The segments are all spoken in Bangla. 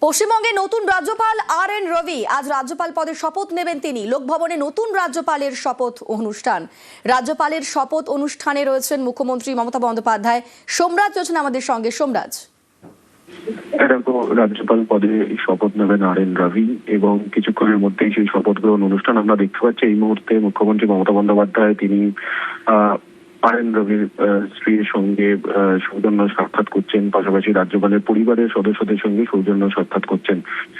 পশ্চিমবঙ্গে নতুন রাজ্যপাল আর.এন. রবি আজ রাজ্যপাল পদে শপথ নেবেন। তিনি লোকভবনে নতুন রাজ্যপালের শপথ অনুষ্ঠান। রাজ্যপালের শপথ অনুষ্ঠানে রয়েছেন মুখ্যমন্ত্রী মমতা বন্দ্যোপাধ্যায়। সোমরাজ রয়েছেন আমাদের সঙ্গে। সোমরাজ, রাজ্যপাল পদে শপথ নেবেন আর.এন. রবি এবং কিছুক্ষণের মধ্যেই সেই শপথ গ্রহণ অনুষ্ঠান আমরা দেখতে পাচ্ছি। এই মুহূর্তে মুখ্যমন্ত্রী মমতা বন্দ্যোপাধ্যায় তিনি আর.এন. রবির স্ত্রীর সঙ্গে সৌজন্য সাক্ষাৎ করছেন, পাশাপাশি রাজ্যপালের পরিবারের সদস্যদের সঙ্গে সৌজন্য সাক্ষাৎ করছেন।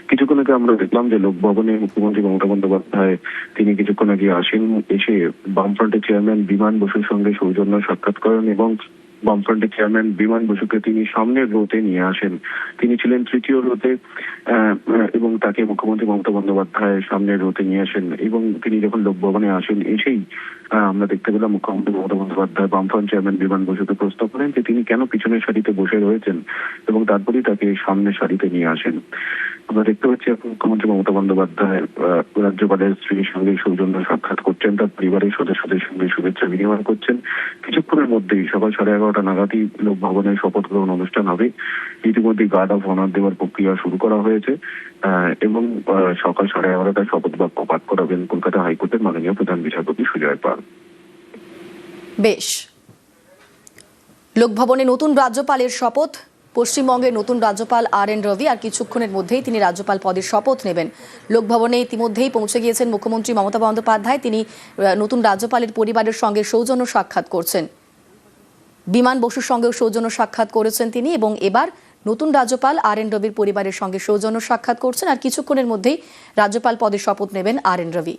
কিছুক্ষণ আগে আমরা দেখলাম যে লোকভবনে মুখ্যমন্ত্রী মমতা বন্দ্যোপাধ্যায় তিনি কিছুক্ষণ আগে আসেন, এসে বামফ্রন্টের চেয়ারম্যান বিমান বসুর সঙ্গে সৌজন্য সাক্ষাৎ করেন এবং বামফ্রন্টের চেয়ারম্যান বিমান বসুকে তিনি সামনের রোতে নিয়ে আসেন। তিনি ছিলেন তৃতীয় রোতে এবং তাকে মুখ্যমন্ত্রী মমতা বন্দ্যোপাধ্যায় সামনের রোতে নিয়ে আসেন এবং তিনি যখন লোকভবনে আসেন এসেই আমরা দেখতে পেলাম মুখ্যমন্ত্রী মমতা বন্দ্যোপাধ্যায় বামফ্রন্ট চেয়ারম্যান বিমান বসুকে প্রশ্ন করেন যে তিনি কেন পিছনের সারিতে বসে রয়েছেন এবং তারপরেই তাকে সামনের সারিতে নিয়ে আসেন। আমরা দেখতে পাচ্ছি মুখ্যমন্ত্রী মমতা বন্দ্যোপাধ্যায় রাজ্যপালের স্ত্রীর সঙ্গে সৌজন্য সাক্ষাৎ করছেন, তার পরিবারের সদস্যদের সঙ্গে শুভেচ্ছা বিনিময় করছেন। কিছুক্ষণের মধ্যেই সকাল 11:30 নাগাদই লোকভবনের শপথ গ্রহণ অনুষ্ঠান হবে। ইতিমধ্যে গার্ড অফ অনার দেওয়ার প্রক্রিয়া শুরু করা হয়েছে এবং সকাল 11:30টায় শপথ বাক্য পাঠ করাবেন কলকাতা হাইকোর্টের মাননীয় প্রধান বিচারপতি সুজয় পাল। বেশ, লোকভবনে নতুন রাজ্যপালের শপথ। পশ্চিমবঙ্গের নতুন রাজ্যপাল আর.এন. রবি আর কিছুক্ষণের মধ্যেই তিনি রাজ্যপাল পদের শপথ নেবেন। লোকভবনে ইতিমধ্যেই পৌঁছে গিয়েছেন মুখ্যমন্ত্রী মমতা বন্দ্যোপাধ্যায়। তিনি নতুন রাজ্যপালের পরিবারের সঙ্গে সৌজন্য সাক্ষাৎ করছেন, বিমান বসুর সঙ্গেও সৌজন্য সাক্ষাৎ করেছেন তিনি এবং এবার নতুন রাজ্যপাল আর.এন. রবির পরিবারের সঙ্গে সৌজন্য সাক্ষাৎ করছেন আর কিছুক্ষণের মধ্যেই রাজ্যপাল পদে শপথ নেবেন আর.এন. রবি।